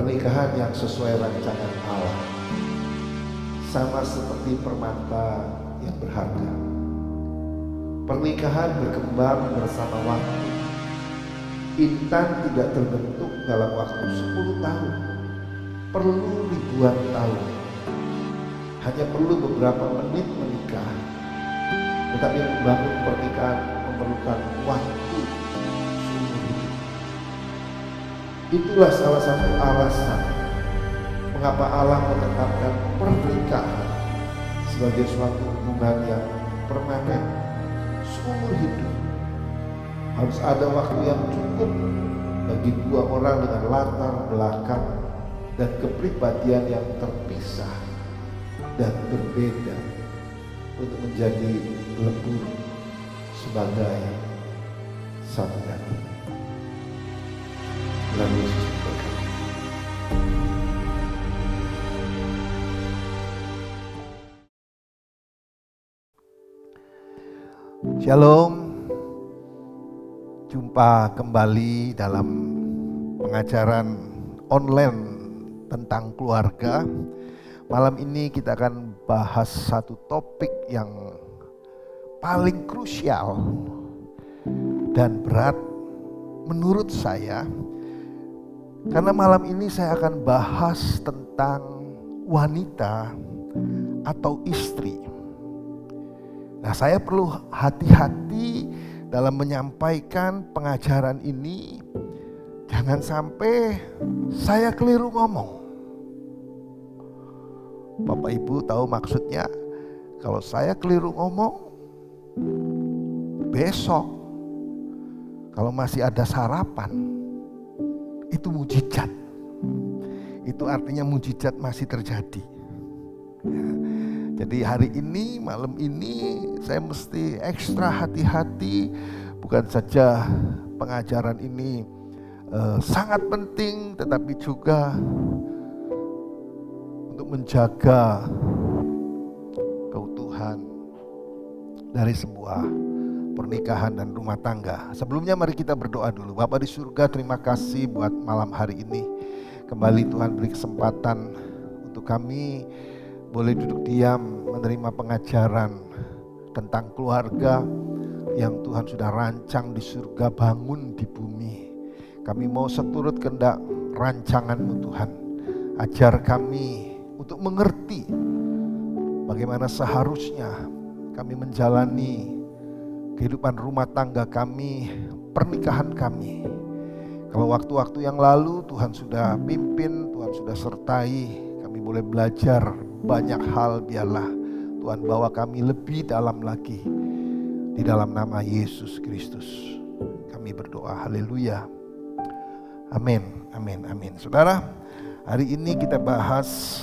Pernikahan yang sesuai rancangan Allah, sama seperti permata yang berharga. Pernikahan berkembang bersama waktu. Intan tidak terbentuk dalam waktu 10 tahun, perlu ribuan tahun. Hanya perlu beberapa menit menikah, tetapi membangun pernikahan memerlukan waktu seumur hidup. Itulah salah satu alasan mengapa Allah menetapkan pernikahan sebagai suatu hubungan yang permanen seumur hidup. Harus ada waktu yang cukup bagi dua orang dengan latar belakang dan kepribadian yang terpisah dan berbeda untuk menjadi lebur sebagai satu daging. Tuhan Yesus berkata. Shalom. Jumpa kembali dalam pengajaran online tentang keluarga. Malam ini kita akan bahas satu topik yang paling krusial dan berat menurut saya. Karena malam ini saya akan bahas tentang wanita atau istri. Nah, saya perlu hati-hati dalam menyampaikan pengajaran ini. Jangan sampai saya keliru ngomong. Bapak Ibu tahu maksudnya, kalau saya keliru ngomong, besok kalau masih ada sarapan, itu mujizat. Itu artinya mujizat masih terjadi. Ya, jadi hari ini, malam ini saya mesti ekstra hati-hati. Bukan saja pengajaran ini sangat penting, tetapi juga untuk menjaga keutuhan dari sebuah pernikahan dan rumah tangga. Sebelumnya mari kita berdoa dulu. Bapa di surga, terima kasih buat malam hari ini. Kembali Tuhan beri kesempatan untuk kami boleh duduk diam menerima pengajaran tentang keluarga yang Tuhan sudah rancang di surga, bangun di bumi. Kami mau seturut kehendak rancangan-Mu Tuhan. Ajar kami untuk mengerti bagaimana seharusnya kami menjalani kehidupan rumah tangga kami, pernikahan kami. Kalau waktu-waktu yang lalu Tuhan sudah pimpin, Tuhan sudah sertai, kami boleh belajar banyak hal. Biarlah Tuhan bawa kami lebih dalam lagi. Di dalam nama Yesus Kristus kami berdoa, haleluya. Amin, amin, amin. Saudara, hari ini kita bahas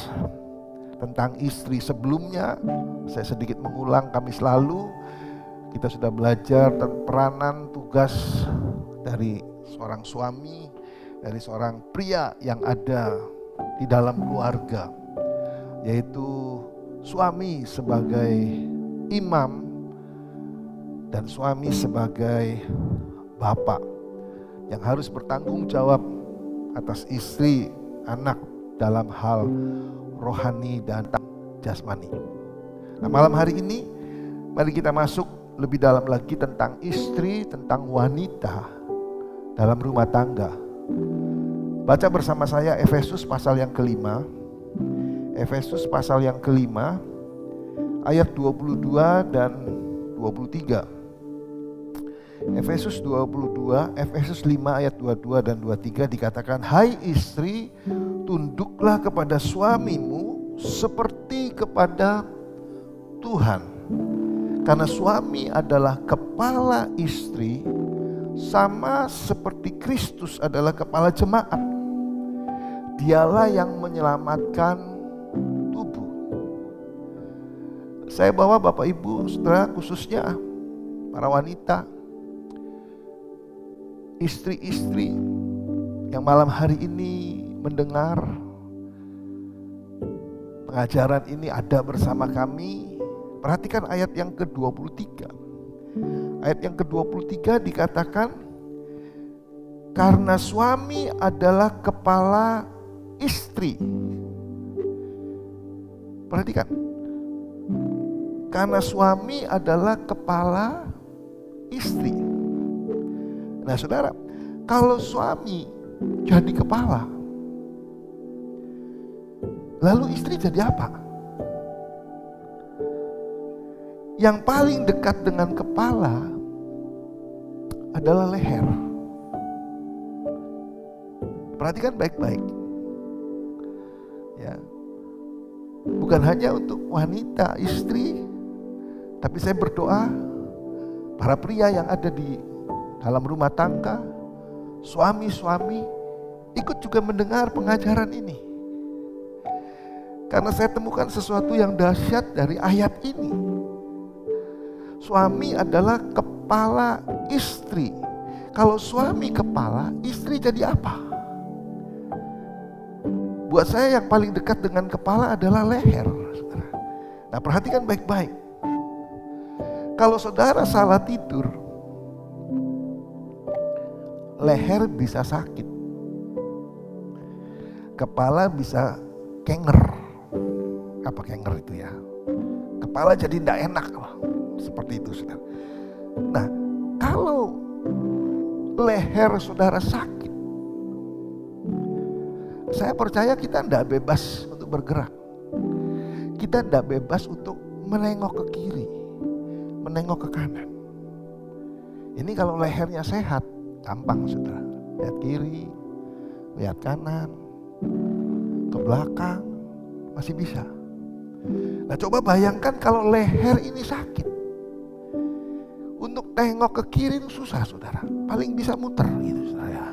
tentang istri. Sebelumnya saya sedikit mengulang, kami selalu kita sudah belajar tentang peranan tugas dari seorang suami, dari seorang pria yang ada di dalam keluarga, yaitu suami sebagai imam dan suami sebagai bapak yang harus bertanggung jawab atas istri, anak dalam hal rohani dan jasmani. Nah, malam hari ini mari kita masuk lebih dalam lagi tentang istri, tentang wanita dalam rumah tangga. Baca bersama saya Efesus pasal yang kelima. Efesus pasal yang kelima ayat 22 dan 23. Efesus 5 ayat 22 dan 23 dikatakan, hai istri, tunduklah kepada suamimu seperti kepada Tuhan. Karena suami adalah kepala istri, sama seperti Kristus adalah kepala jemaat. Dialah yang menyelamatkan tubuh. Saya bawa Bapak Ibu, saudara, khususnya para wanita, istri-istri yang malam hari ini mendengar pengajaran ini ada bersama kami. Perhatikan ayat yang ke-23. Ayat yang ke-23 dikatakan, karena suami adalah kepala istri. Perhatikan. Karena suami adalah kepala istri. Nah saudara, kalau suami jadi kepala, lalu istri jadi apa? Yang paling dekat dengan kepala adalah leher. Perhatikan baik-baik. Ya. Bukan hanya untuk wanita, istri, tapi saya berdoa para pria yang ada di dalam rumah tangga, suami-suami ikut juga mendengar pengajaran ini. Karena saya temukan sesuatu yang dahsyat dari ayat ini. Suami adalah kepala istri. Kalau suami kepala, istri jadi apa? Buat saya yang paling dekat dengan kepala adalah leher. Nah perhatikan baik-baik. Kalau saudara salah tidur, leher bisa sakit. Kepala bisa kenger. Apa kenger itu ya? Kepala jadi tidak enak. Seperti itu saudara. Nah kalau leher saudara sakit, saya percaya kita tidak bebas untuk bergerak. Kita tidak bebas untuk menengok ke kiri, menengok ke kanan. Ini kalau lehernya sehat, gampang saudara. Lihat kiri, lihat kanan, ke belakang, masih bisa. Nah coba bayangkan kalau leher ini sakit. Untuk tengok ke kiri itu susah saudara. Paling bisa muter gitu saudara.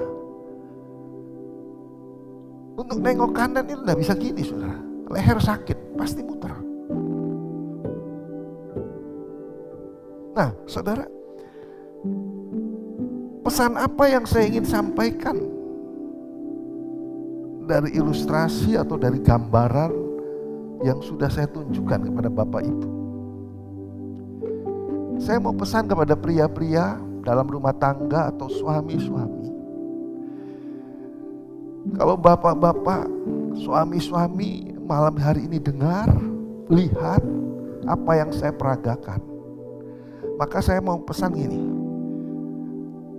Untuk nengok kanan itu tidak bisa gini saudara. Leher sakit, pasti muter. Nah saudara, pesan apa yang saya ingin sampaikan dari ilustrasi atau dari gambaran yang sudah saya tunjukkan kepada Bapak Ibu? Saya mau pesan kepada pria-pria dalam rumah tangga atau suami-suami. Kalau bapak-bapak, suami-suami malam hari ini dengar, lihat apa yang saya peragakan, maka saya mau pesan gini.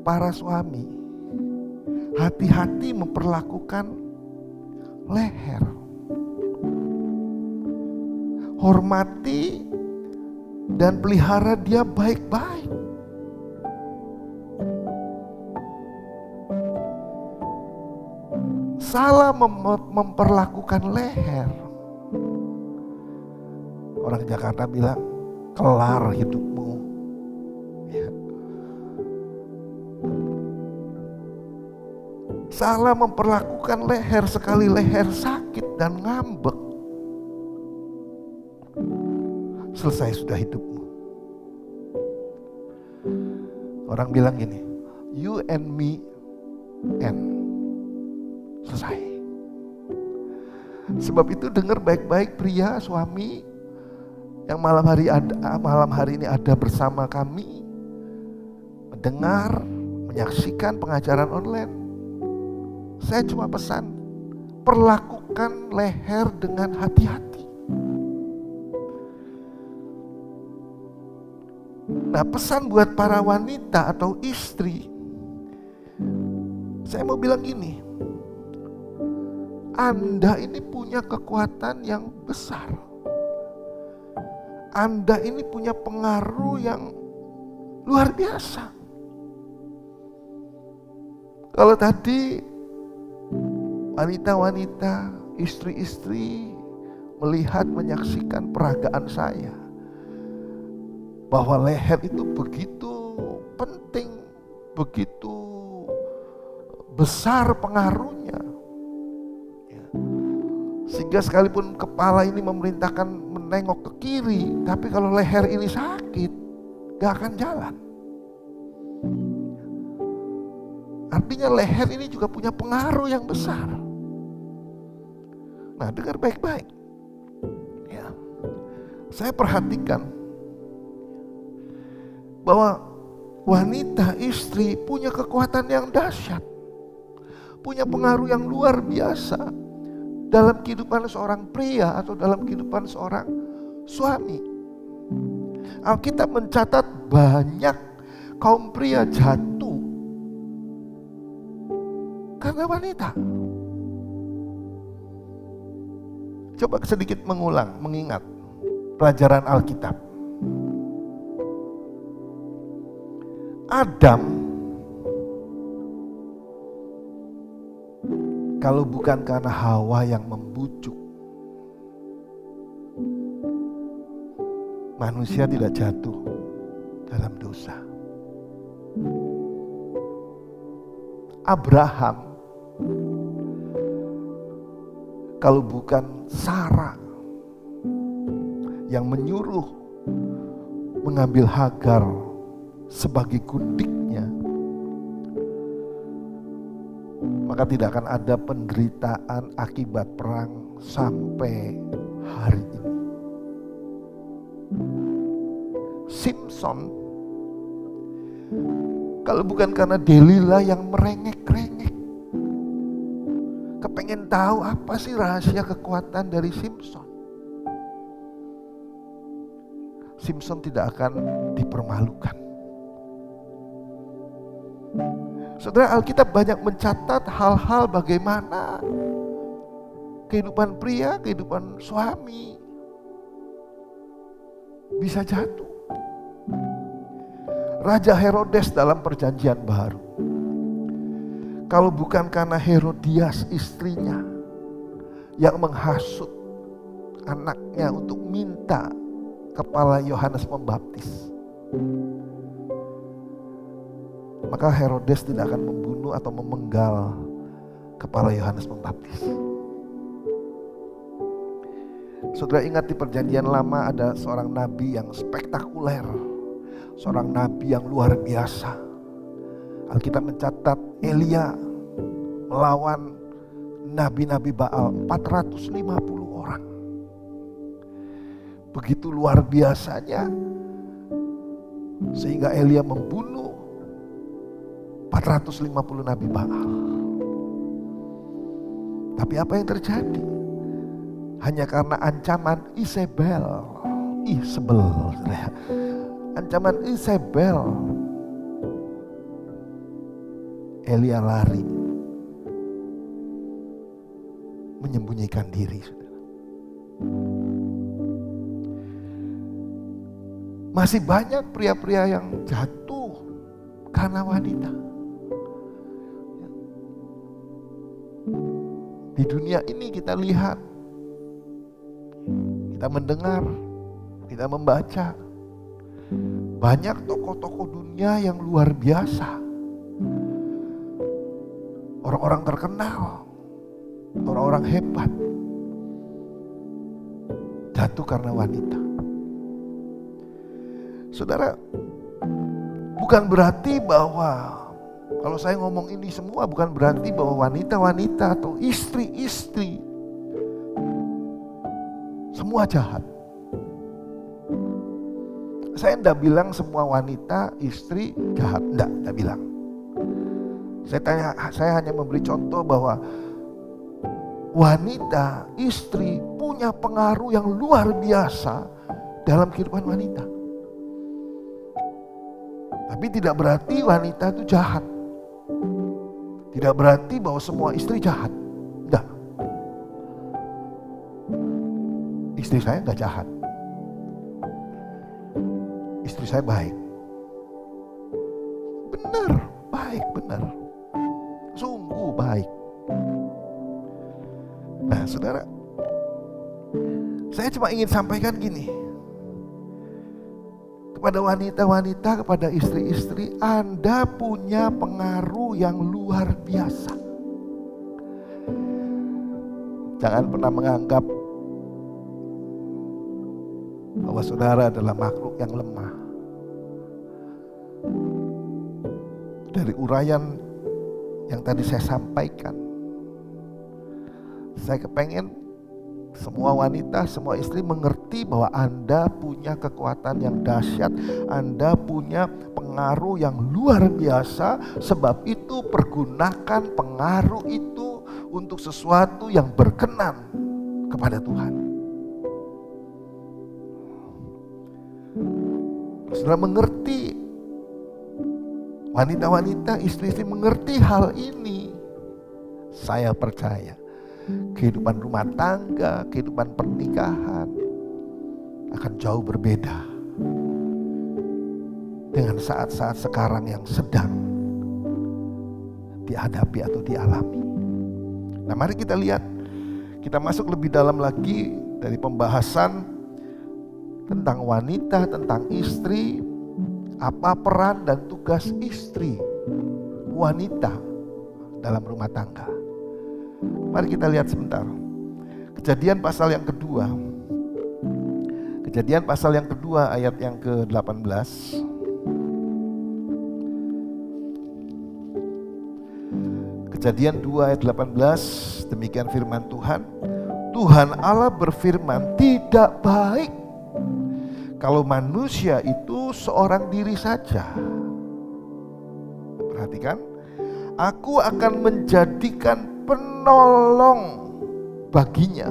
Para suami, hati-hati memperlakukan leher. Hormati dan pelihara dia baik-baik. Salah memperlakukan leher. Orang Jakarta bilang, kelar hidupmu. Ya. Salah memperlakukan leher, sekali leher sakit dan ngambek, selesai sudah hidupmu. Orang bilang gini, you and me and selesai. Sebab itu dengar baik-baik pria, suami yang malam hari ini ada bersama kami, mendengar, menyaksikan pengajaran online. Saya cuma pesan, perlakukan leher dengan hati-hati. Nah, pesan buat para wanita atau istri, saya mau bilang gini, Anda ini punya kekuatan yang besar. Anda ini punya pengaruh yang luar biasa. Kalau tadi wanita-wanita, istri-istri melihat, menyaksikan peragaan saya, bahwa leher itu begitu penting, begitu besar pengaruhnya. Sehingga sekalipun kepala ini memerintahkan menengok ke kiri, tapi kalau leher ini sakit, gak akan jalan. Artinya leher ini juga punya pengaruh yang besar. Nah, dengar baik-baik. Ya. Saya perhatikan bahwa wanita, istri punya kekuatan yang dahsyat, punya pengaruh yang luar biasa dalam kehidupan seorang pria atau dalam kehidupan seorang suami. Alkitab mencatat banyak kaum pria jatuh karena wanita. Coba sedikit mengingat pelajaran Alkitab. Adam, kalau bukan karena Hawa yang membujuk, manusia tidak jatuh dalam dosa. Abraham, kalau bukan Sarah yang menyuruh mengambil Hagar sebagai gundiknya, maka tidak akan ada penderitaan akibat perang sampai hari ini. Simpson, kalau bukan karena Delila yang merengek-rengek, kepengen tahu apa sih rahasia kekuatan dari Simpson, Simpson tidak akan dipermalukan. Saudara, Alkitab banyak mencatat hal-hal bagaimana kehidupan pria, kehidupan suami bisa jatuh. Raja Herodes dalam Perjanjian Baru, kalau bukan karena Herodias istrinya yang menghasut anaknya untuk minta kepala Yohanes Pembaptis, maka Herodes tidak akan membunuh atau memenggal kepala Yohanes Pembaptis. Saudara ingat di Perjanjian Lama ada seorang nabi yang spektakuler, seorang nabi yang luar biasa. Alkitab mencatat Elia melawan nabi-nabi Baal 450 orang. Begitu luar biasanya sehingga Elia membunuh 450 nabi Baal. Tapi apa yang terjadi? Hanya karena ancaman Isabel. Ancaman Isabel, Elia lari, menyembunyikan diri. Masih banyak pria-pria yang jatuh karena wanita. Di dunia ini kita lihat, kita mendengar, kita membaca banyak tokoh-tokoh dunia yang luar biasa, orang-orang terkenal, orang-orang hebat, jatuh karena wanita. Saudara, bukan berarti bahwa kalau saya ngomong ini semua bukan berarti bahwa wanita-wanita atau istri-istri semua jahat. Saya tidak bilang semua wanita, istri jahat, tidak bilang. Saya hanya memberi contoh bahwa wanita, istri punya pengaruh yang luar biasa dalam kehidupan wanita. Tapi tidak berarti wanita itu jahat. Tidak berarti bahwa semua istri jahat. Tidak. Istri saya enggak jahat. Istri saya baik. Benar, baik, benar. Sungguh baik. Nah, saudara, saya cuma ingin sampaikan gini. Kepada wanita-wanita, kepada istri-istri, Anda punya pengaruh yang luar biasa. Jangan pernah menganggap bahwa saudara adalah makhluk yang lemah. Dari uraian yang tadi saya sampaikan, saya kepengen semua wanita, semua istri mengerti bahwa Anda punya kekuatan yang dahsyat, Anda punya pengaruh yang luar biasa. Sebab itu pergunakan pengaruh itu untuk sesuatu yang berkenan kepada Tuhan. Saudara mengerti, wanita-wanita, istri-istri mengerti hal ini, saya percaya kehidupan rumah tangga, kehidupan pernikahan akan jauh berbeda dengan saat-saat sekarang yang sedang dihadapi atau dialami. Nah, mari kita lihat, kita masuk lebih dalam lagi dari pembahasan tentang wanita, tentang istri, apa peran dan tugas istri wanita dalam rumah tangga. Mari kita lihat sebentar. Kejadian pasal yang kedua. Kejadian pasal yang kedua ayat yang ke-18. Kejadian 2 ayat 18, demikian firman Tuhan. Tuhan Allah berfirman, tidak baik kalau manusia itu seorang diri saja. Perhatikan, aku akan menjadikan penolong baginya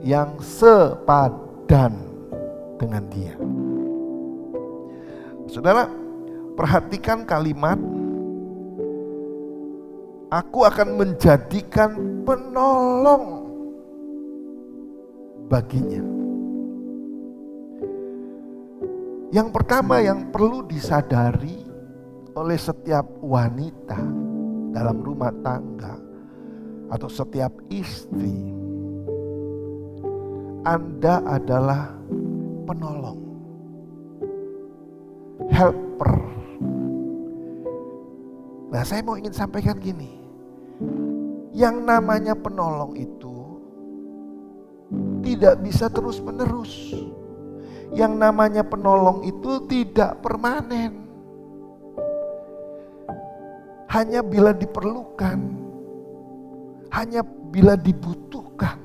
yang sepadan dengan dia. Saudara, perhatikan kalimat, aku akan menjadikan penolong baginya. Yang pertama yang perlu disadari oleh setiap wanita dalam rumah tangga atau setiap istri, Anda adalah penolong, helper. Nah, saya mau ingin sampaikan gini, yang namanya penolong itu tidak bisa terus-menerus. Yang namanya penolong itu tidak permanen. Hanya bila diperlukan, hanya bila dibutuhkan,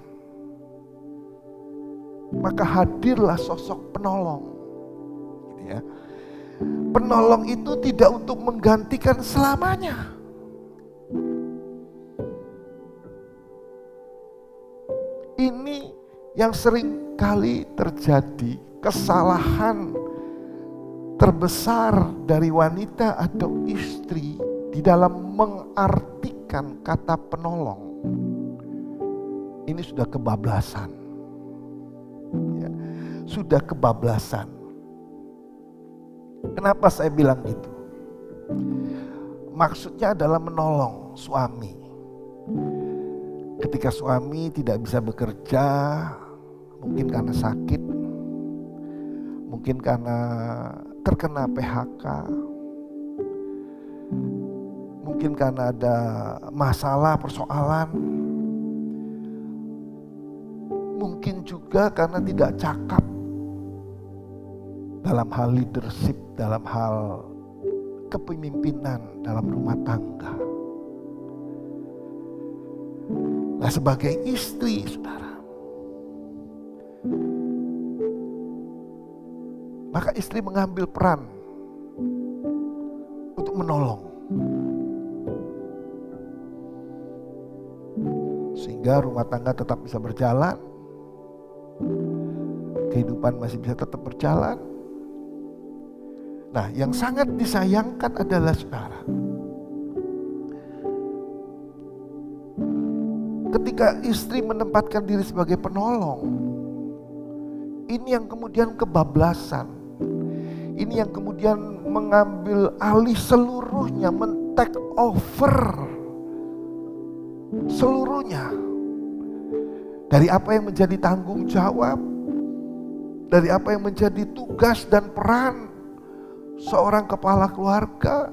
maka hadirlah sosok penolong. Gitu ya. Penolong itu tidak untuk menggantikan selamanya. Ini yang sering kali terjadi, kesalahan terbesar dari wanita atau istri di dalam mengartikan kata penolong. Ini sudah kebablasan. Ya, sudah kebablasan. Kenapa saya bilang gitu? Maksudnya adalah menolong suami. Ketika suami tidak bisa bekerja, mungkin karena sakit, mungkin karena terkena PHK, mungkin karena ada masalah, persoalan, mungkin juga karena tidak cakap dalam hal leadership, dalam hal kepemimpinan dalam rumah tangga. Nah, sebagai istri, saudara, maka istri mengambil peran untuk menolong, sehingga rumah tangga tetap bisa berjalan, kehidupan masih bisa tetap berjalan. Nah, yang sangat disayangkan adalah, saudara, ketika istri menempatkan diri sebagai penolong, ini yang kemudian kebablasan. Ini yang kemudian mengambil alih seluruhnya, men-take over seluruhnya. Dari apa yang menjadi tanggung jawab, dari apa yang menjadi tugas dan peran seorang kepala keluarga,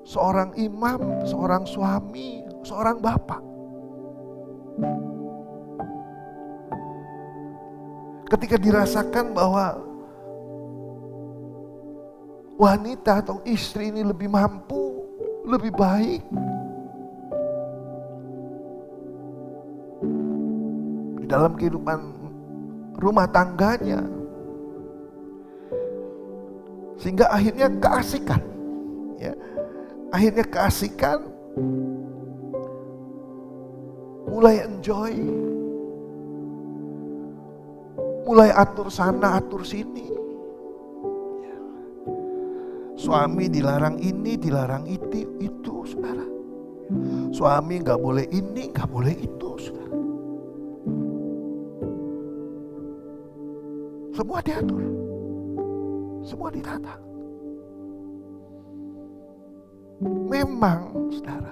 seorang imam, seorang suami, seorang bapak. Ketika dirasakan bahwa wanita atau istri ini lebih mampu, lebih baik di dalam kehidupan rumah tangganya, sehingga akhirnya keasikan, ya, akhirnya keasikan mulai enjoy, mulai atur sana atur sini. Suami dilarang ini, dilarang itu, saudara. Suami gak boleh ini, gak boleh itu, saudara. Semua diatur, semua ditata. Memang, saudara,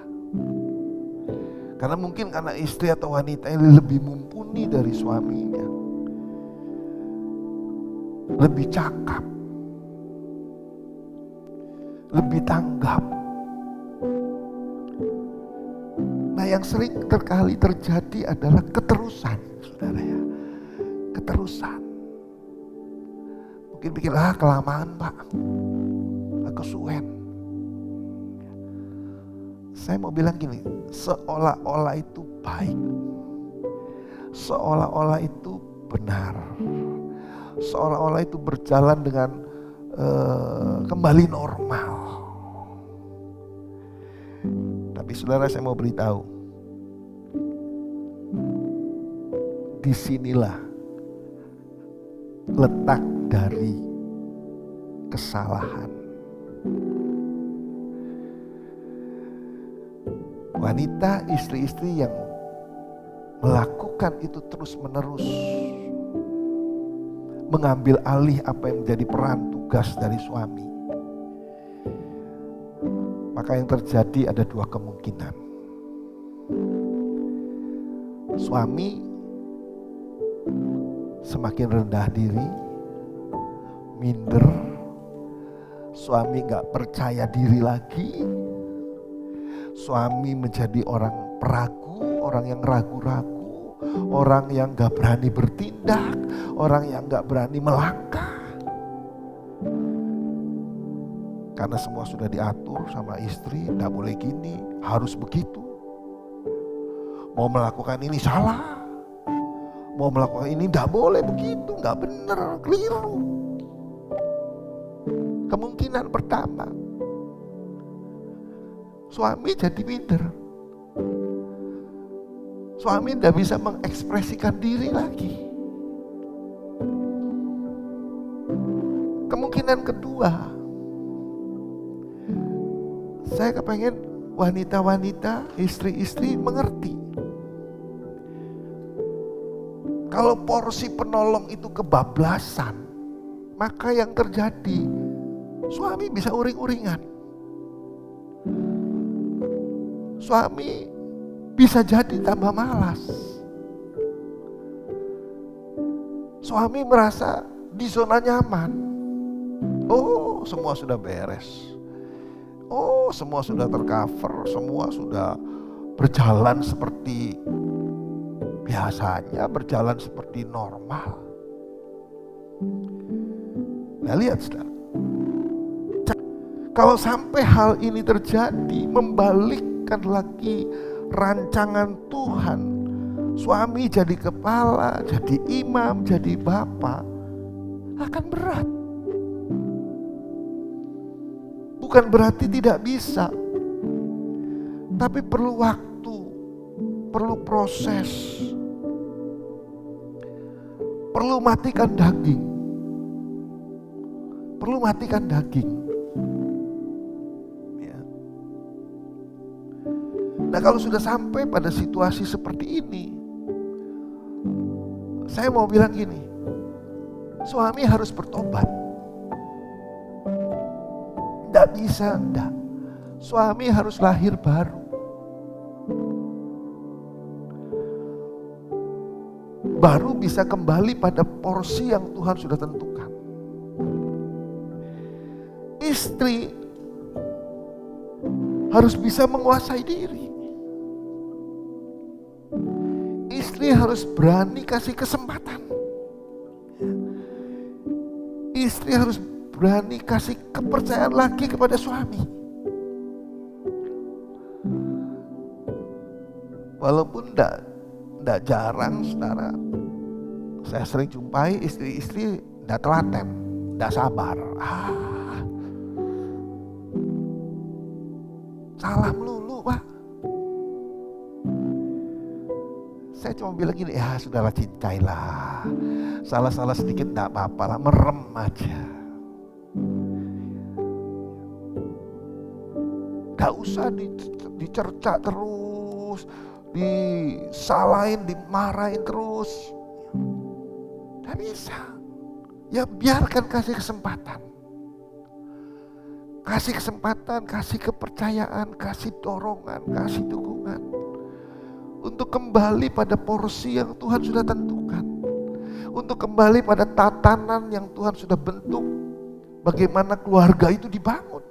karena mungkin karena istri atau wanita ini lebih mumpuni dari suaminya, lebih cakap, lebih tanggap. Nah, yang sering terkali terjadi adalah keterusan, saudara ya. Keterusan. Mungkin pikir, kelamaan pak, kesuwen. Saya mau bilang gini, seolah-olah itu baik, seolah-olah itu benar, seolah-olah itu berjalan dengan kembali normal. Tapi saudara, saya mau beritahu, disinilah letak dari kesalahan. Wanita, istri-istri yang melakukan itu terus-menerus, mengambil alih apa yang menjadi peran tugas dari suami, maka yang terjadi ada dua kemungkinan. Suami semakin rendah diri, minder, suami gak percaya diri lagi, suami menjadi orang peragu, orang yang ragu-ragu, orang yang gak berani bertindak, orang yang gak berani melangkah. Karena semua sudah diatur sama istri, gak boleh gini, harus begitu. Mau melakukan ini salah, mau melakukan ini gak boleh begitu, gak benar, keliru. Kemungkinan pertama, suami jadi minder. Suami tidak bisa mengekspresikan diri lagi. Kemungkinan kedua, saya kepengen wanita-wanita, istri-istri mengerti. Kalau porsi penolong itu kebablasan, maka yang terjadi, suami bisa uring-uringan. Suami bisa jadi tambah malas. Suami merasa di zona nyaman. Oh, semua sudah beres. Oh, semua sudah tercover, semua sudah berjalan seperti biasanya, berjalan seperti normal. Nah, lihat saudara, kalau sampai hal ini terjadi, membalikkan lagi rancangan Tuhan, suami jadi kepala, jadi imam, jadi bapak, akan berat. Bukan berarti tidak bisa, tapi perlu waktu, perlu proses, perlu matikan daging, perlu matikan daging. Ya. Nah, kalau sudah sampai pada situasi seperti ini, saya mau bilang gini, suami harus bertobat. Tidak bisa, enggak. Suami harus lahir baru. Baru bisa kembali pada porsi yang Tuhan sudah tentukan. Istri harus bisa menguasai diri. Istri harus berani kasih kesempatan. Istri harus berani kasih kepercayaan lagi kepada suami. Walaupun tidak jarang, saudara, saya sering jumpai istri-istri tidak telaten, tidak sabar. Salah melulu, Pak. saya cuma bilang gini, ya sudahlah, cintailah. Salah-salah sedikit enggak apa-apa lah, merem aja. Gak usah dicerca terus, disalahin, dimarahin terus. Gak bisa. Ya biarkan, kasih kesempatan. Kasih kesempatan, kasih kepercayaan, kasih dorongan, kasih dukungan. Untuk kembali pada porsi yang Tuhan sudah tentukan. Untuk kembali pada tatanan yang Tuhan sudah bentuk. Bagaimana keluarga itu dibangun.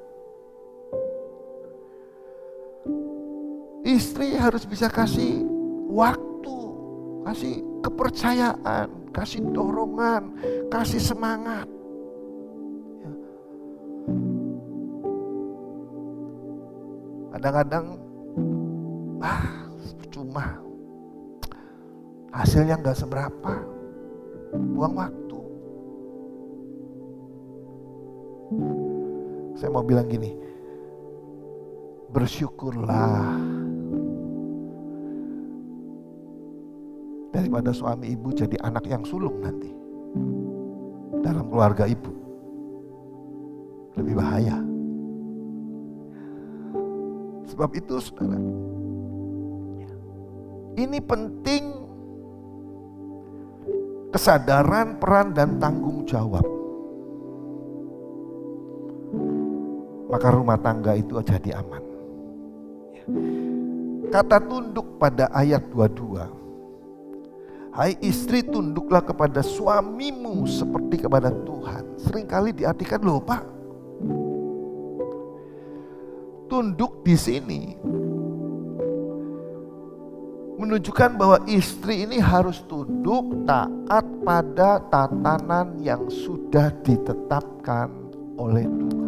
Istri harus bisa kasih waktu, kasih kepercayaan, kasih dorongan, kasih semangat. Kadang-kadang percuma, hasilnya gak seberapa, buang waktu. Saya mau bilang gini, bersyukurlah daripada suami ibu jadi anak yang sulung nanti dalam keluarga ibu. Lebih bahaya. Sebab itu saudara, ini penting kesadaran, peran, dan tanggung jawab. Maka rumah tangga itu jadi aman. Kata tunduk pada ayat 22. Hai istri, tunduklah kepada suamimu seperti kepada Tuhan. Seringkali diartikan, loh Pak, tunduk di sini menunjukkan bahwa istri ini harus tunduk, taat pada tatanan yang sudah ditetapkan oleh Tuhan.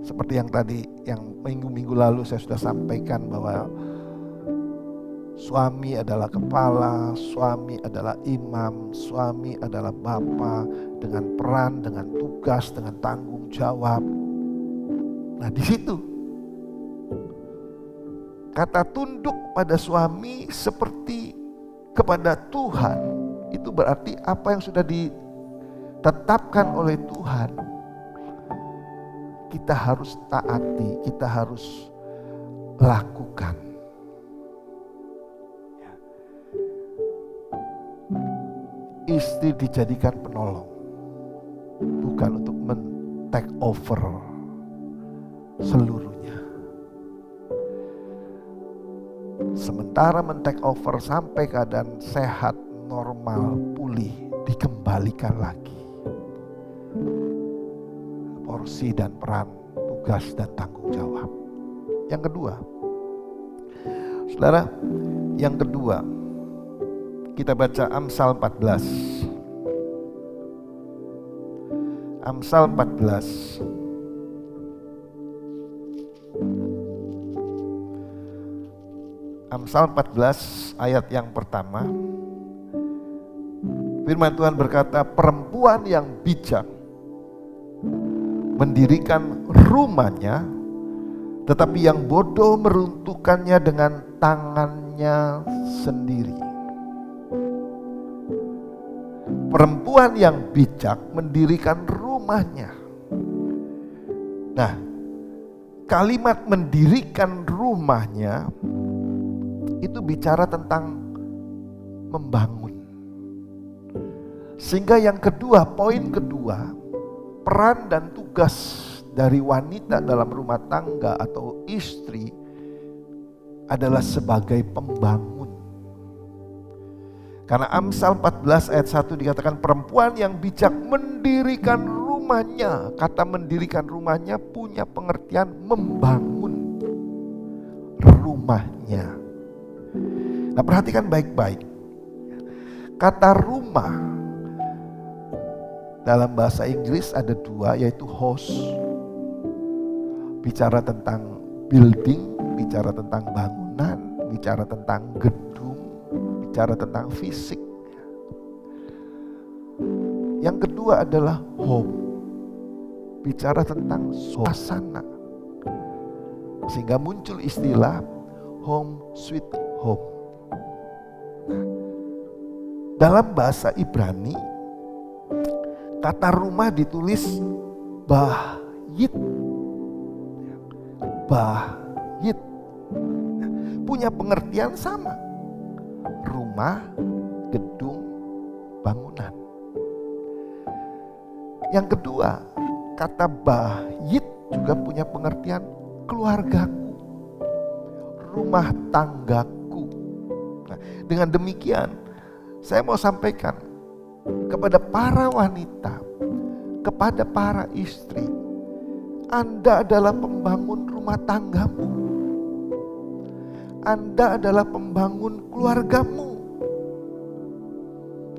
Seperti yang tadi, yang minggu-minggu lalu saya sudah sampaikan bahwa suami adalah kepala, suami adalah imam, suami adalah bapa dengan peran, dengan tugas, dengan tanggung jawab. Nah di situ kata tunduk pada suami seperti kepada Tuhan, itu berarti apa yang sudah ditetapkan oleh Tuhan kita harus taati, kita harus lakukan. Istri dijadikan penolong, bukan untuk men-take over seluruhnya. Sementara men-take over sampai keadaan sehat, normal, pulih, dikembalikan lagi porsi dan peran, tugas dan tanggung jawab. Yang kedua, saudara, yang kedua, kita baca Amsal 14. Amsal 14. Amsal 14 ayat yang pertama. Firman Tuhan berkata, perempuan yang bijak mendirikan rumahnya, tetapi yang bodoh meruntuhkannya dengan tangannya sendiri. Perempuan yang bijak mendirikan rumahnya. Nah, kalimat mendirikan rumahnya itu bicara tentang membangun. Sehingga yang kedua, poin kedua, peran dan tugas dari wanita dalam rumah tangga atau istri adalah sebagai pembangun. Karena Amsal 14 ayat 1 dikatakan perempuan yang bijak mendirikan rumahnya. Kata mendirikan rumahnya punya pengertian membangun rumahnya. Nah, perhatikan baik-baik. Kata rumah dalam bahasa Inggris ada dua, yaitu house. Bicara tentang building, bicara tentang bangunan, bicara tentang gedung, bicara tentang fisik. Yang kedua adalah home. Bicara tentang suasana. Sehingga muncul istilah home sweet home. Nah, dalam bahasa Ibrani, kata rumah ditulis bayit. Bayit. Nah, punya pengertian sama. Rumah, gedung, bangunan. Yang kedua, kata bayit juga punya pengertian keluargaku, rumah tanggaku. Nah, dengan demikian, saya mau sampaikan kepada para wanita, kepada para istri, Anda adalah pembangun rumah tanggamu. Anda adalah pembangun keluargamu.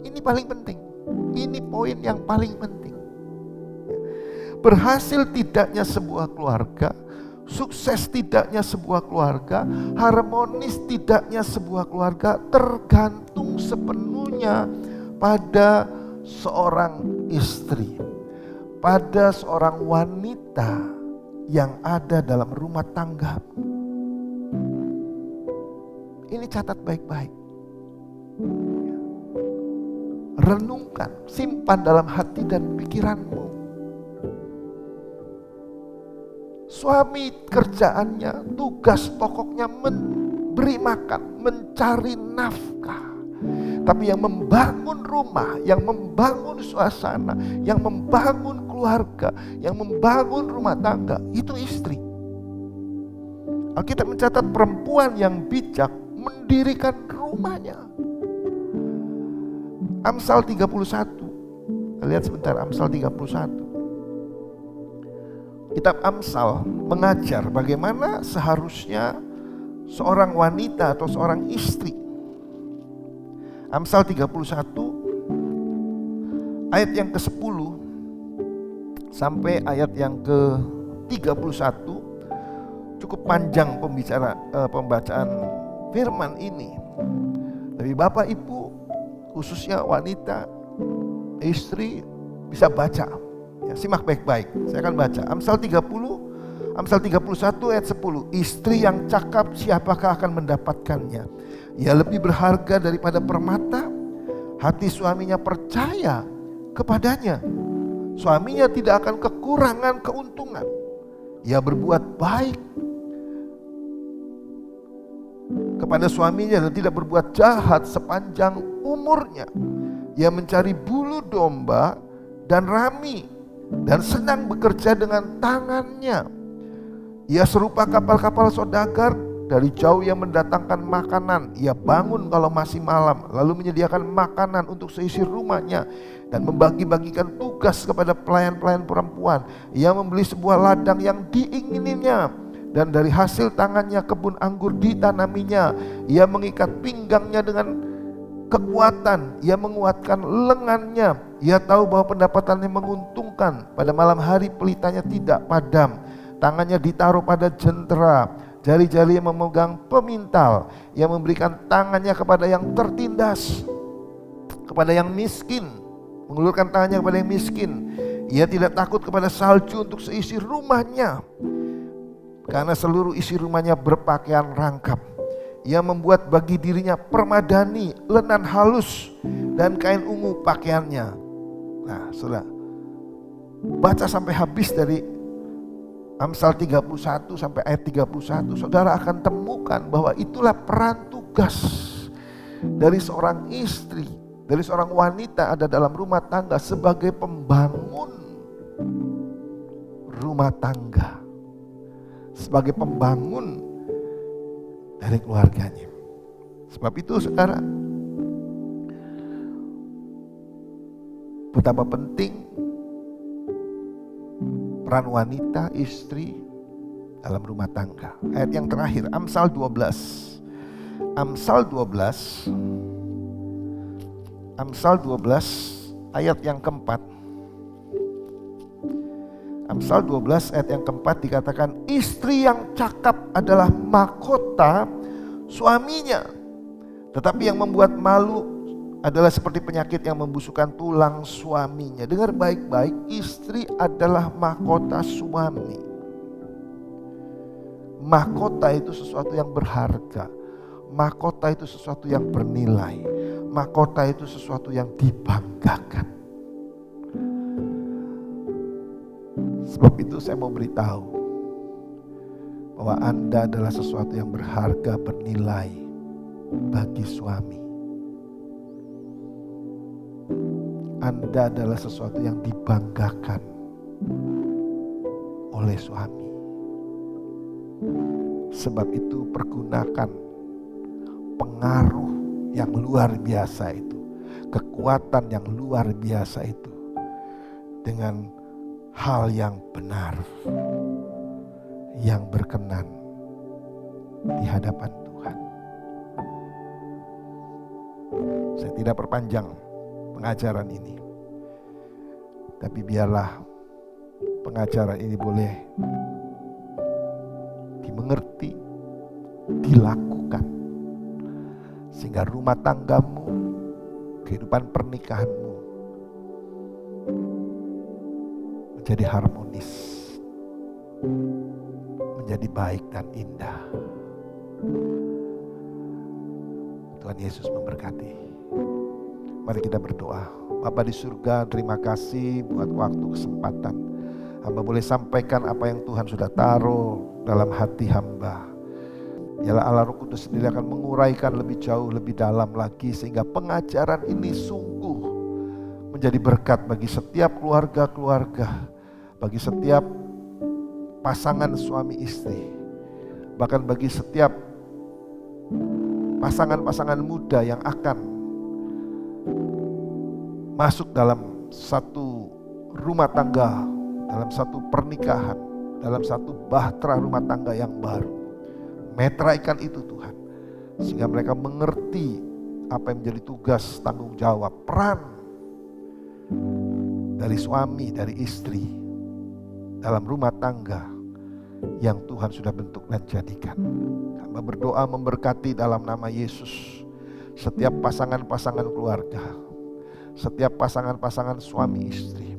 Ini paling penting. Ini poin yang paling penting. Berhasil tidaknya sebuah keluarga, sukses tidaknya sebuah keluarga, harmonis tidaknya sebuah keluarga tergantung sepenuhnya pada seorang istri, pada seorang wanita yang ada dalam rumah tangga. Ini catat baik-baik. Renungkan, simpan dalam hati dan pikiranmu. Suami kerjaannya, tugas pokoknya memberi makan, mencari nafkah. Tapi yang membangun rumah, yang membangun suasana, yang membangun keluarga, yang membangun rumah tangga, itu istri. Alkitab mencatat perempuan yang bijak mendirikan rumahnya. Amsal 31. Lihat sebentar Amsal 31. Kitab Amsal mengajar bagaimana seharusnya seorang wanita atau seorang istri. Amsal 31 ayat yang ke-10 sampai ayat yang ke-31. Cukup panjang pembacaan firman ini. Tapi Bapak Ibu, khususnya wanita, istri, bisa baca. Ya, simak baik-baik. Saya akan baca. Amsal 31 ayat 10. Istri yang cakap siapakah akan mendapatkannya? Ia lebih berharga daripada permata. Hati suaminya percaya kepadanya. Suaminya tidak akan kekurangan keuntungan. Ia berbuat baik kepada suaminya dan tidak berbuat jahat sepanjang umurnya. Ia mencari bulu domba dan rami dan senang bekerja dengan tangannya. Ia serupa kapal-kapal saudagar, dari jauh ia mendatangkan makanan. Ia bangun kalau masih malam, lalu menyediakan makanan untuk seisi rumahnya dan membagi-bagikan tugas kepada pelayan-pelayan perempuan. Ia membeli sebuah ladang yang diingininya, dan dari hasil tangannya kebun anggur ditanaminya. Ia mengikat pinggangnya dengan kekuatan, ia menguatkan lengannya. Ia tahu bahwa pendapatannya menguntungkan. Pada malam hari pelitanya tidak padam. Tangannya ditaruh pada jentera, jari-jari yang memegang pemintal. Ia memberikan tangannya kepada yang tertindas, kepada yang miskin, mengulurkan tangannya kepada yang miskin. Ia tidak takut kepada salju untuk seisi rumahnya, karena seluruh isi rumahnya berpakaian rangkap. Ia membuat bagi dirinya permadani, lenan halus, dan kain ungu pakaiannya. Nah, saudara, baca sampai habis dari Amsal 31 sampai ayat 31. Saudara akan temukan bahwa itulah peran tugas dari seorang istri, dari seorang wanita ada dalam rumah tangga sebagai pembangun rumah tangga, sebagai pembangun dari keluarganya. Sebab itu saudara, betapa penting peran wanita, istri dalam rumah tangga. Ayat yang terakhir, Amsal 12. Amsal 12 ayat yang keempat. Amsal 12 ayat yang keempat dikatakan, istri yang cakap adalah mahkota suaminya, tetapi yang membuat malu adalah seperti penyakit yang membusukkan tulang suaminya. Dengar baik-baik, istri adalah mahkota suami. Mahkota itu sesuatu yang berharga. Mahkota itu sesuatu yang bernilai. Mahkota itu sesuatu yang dibanggakan. Sebab itu saya mau beritahu bahwa Anda adalah sesuatu yang berharga, bernilai bagi suami. Anda adalah sesuatu yang dibanggakan oleh suami. Sebab itu pergunakan pengaruh yang luar biasa itu, kekuatan yang luar biasa itu dengan hal yang benar, yang berkenan di hadapan Tuhan. Saya tidak perpanjang pengajaran ini, tapi biarlah pengajaran ini boleh dimengerti, dilakukan, sehingga rumah tanggamu, kehidupan pernikahanmu menjadi harmonis, menjadi baik dan indah. Tuhan Yesus memberkati. Mari kita berdoa. Bapa di surga, terima kasih buat waktu, kesempatan hamba boleh sampaikan apa yang Tuhan sudah taruh dalam hati hamba. Biarlah Allah Roh Kudus sendiri akan menguraikan lebih jauh, lebih dalam lagi, sehingga pengajaran ini sungguh menjadi berkat bagi setiap keluarga-keluarga, bagi setiap pasangan suami istri, bahkan bagi setiap pasangan-pasangan muda yang akan masuk dalam satu rumah tangga, dalam satu pernikahan, dalam satu bahtera rumah tangga yang baru. Meteraikan itu Tuhan, sehingga mereka mengerti apa yang menjadi tugas, tanggung jawab, peran dari suami, dari istri dalam rumah tangga yang Tuhan sudah bentuk dan jadikan. Hamba berdoa memberkati dalam nama Yesus setiap pasangan-pasangan keluarga, setiap pasangan-pasangan suami istri.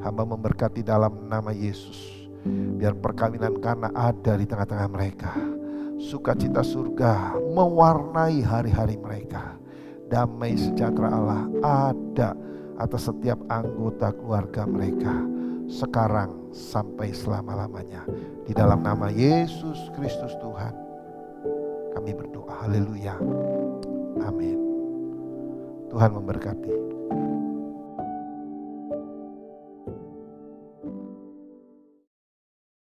Hamba memberkati dalam nama Yesus, biar perkawinan Kana ada di tengah-tengah mereka. Sukacita surga mewarnai hari-hari mereka. Damai sejahtera Allah ada atas setiap anggota keluarga mereka, sekarang sampai selama-lamanya. Di dalam nama Yesus Kristus Tuhan kami berdoa. Haleluya. Amin. Tuhan memberkati.